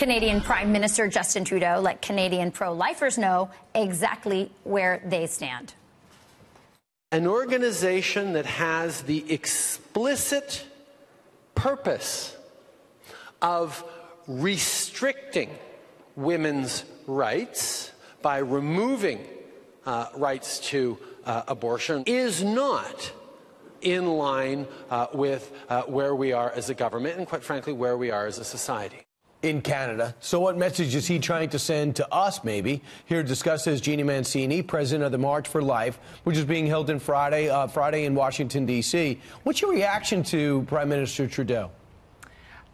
Canadian Prime Minister Justin Trudeau let Canadian pro-lifers know exactly where they stand. An organization that has the explicit purpose of restricting women's rights by removing rights to abortion is not in line with where we are as a government and, quite frankly, where we are as a society. In Canada. So what message is he trying to send to us, maybe? Here to discuss is Jeannie Mancini, president of the March for Life, which is being held on Friday in Washington, D.C. What's your reaction to Prime Minister Trudeau?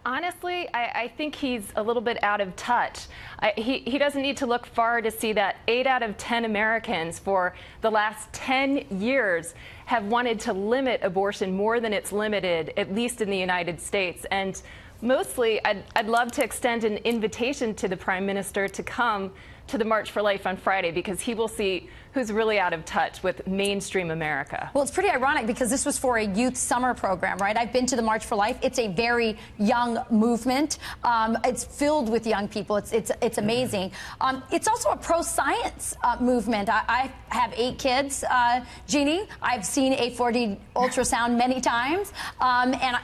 Honestly, I think he's a little bit out of touch. He doesn't need to look far to see that 8 out of 10 Americans for the last 10 years have wanted to limit abortion more than it's limited, at least in the United States. And mostly, I'd love to extend an invitation to the Prime Minister to come to the March for Life on Friday, because he will see who's really out of touch with mainstream America. Well, it's pretty ironic because this was for a youth summer program, right? I've been to the March for Life. It's a very young movement. It's filled with young people. It's amazing. It's also a pro-science movement. I have 8 kids, Jeannie. I've seen a 4D ultrasound many times, and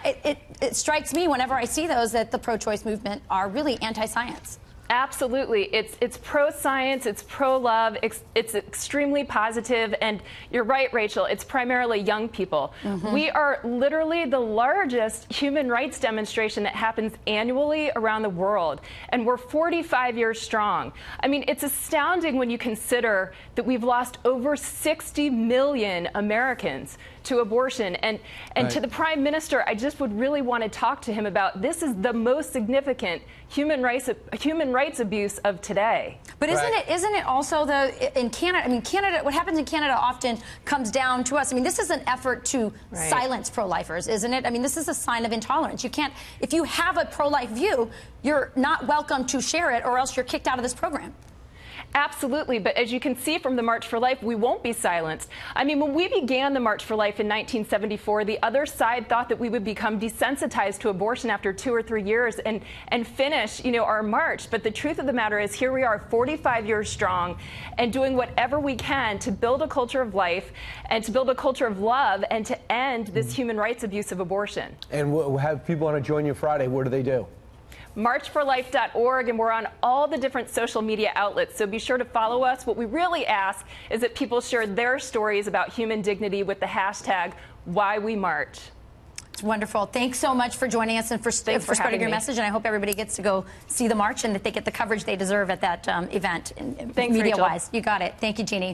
it strikes me whenever I see those that the pro-choice movement are really anti-science. Absolutely. It's pro-science, it's pro-love, it's extremely positive, and you're right, Rachel, it's primarily young people. We are literally the largest human rights demonstration that happens annually around the world, and we're 45 years strong. I mean, it's astounding when you consider that we've lost over 60 million Americans to abortion, and right. To the Prime Minister, I just would really want to talk to him about this is the most significant human rights abuse of today. But isn't it also in Canada? I mean, what happens in Canada often comes down to us. I mean, this is an effort to silence pro-lifers, isn't it? I mean, this is a sign of intolerance. You can't, if you have a pro-life view, you're not welcome to share it, or else you're kicked out of this program. Absolutely, but as you can see from the March for Life, we won't be silenced. I mean, when we began the March for Life in 1974, the other side thought that we would become desensitized to abortion after 2 or 3 years and finish, our march. But the truth of the matter is, here we are 45 years strong and doing whatever we can to build a culture of life and to build a culture of love and to end this human rights abuse of abortion. And we'll have people want to join you Friday. What do they do? marchforlife.org, and we're on all the different social media outlets, so be sure to follow us. What we really ask is that people share their stories about human dignity with the hashtag #WhyWeMarch. It's wonderful. Thanks so much for joining us and for spreading your message, and I hope everybody gets to go see the march and that they get the coverage they deserve at that event, media-wise. You got it. Thank you, Jeannie.